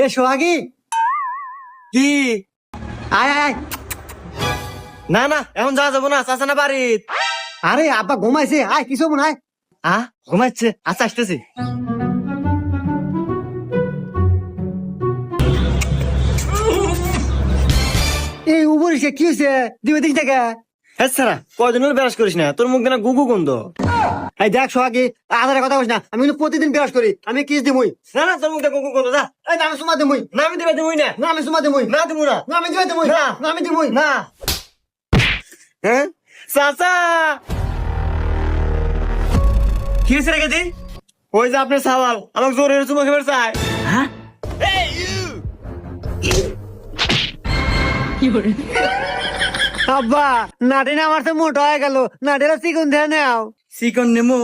এ সোহাগী, কি? আয় আয় আয়। না না, এখন যাওয়া যাবো না, চাচা না বাড়িত। আরে আব্বা ঘুমাইছে, আয় কিছু মনে হয়। ঘুমাচ্ছে, আচ্ছা আসতেছি। এই উপরে কি হয়েছে? দিবে দিক থেকে। হ্যাঁ সারা, কয়দিন হলো ব্রাশ করিস না, তোর মুখ দেনা গুগু গন্ধ। এই দেখ সোহাগী, আধারে কথা বলিস না, আমি কিন্তু প্রতিদিন বিরাজ করি, আমি কিস দিমুই। না না, তোর মুখ দেনা গুগু গন্ধ, যা। এই না আমি সুমা দিমুই, না আমি দিবে দিবই না। না আমি সুমা দিমুই, না দিব না। না আমি দিবে দিমুই, না। না আমি দিমুই। না। হ্যাঁ চাচা, কি হয়েছে রেখে দি? ওই যে আপনার সাওয়াল আমাকে জোরে চুমা খেবার চায়। হ্যাঁ আব্বা, নাটিনা আমার তো মোটা হয়ে গেল, নাটিরা চিকুন দিয়ে নাও। চিকন নেমো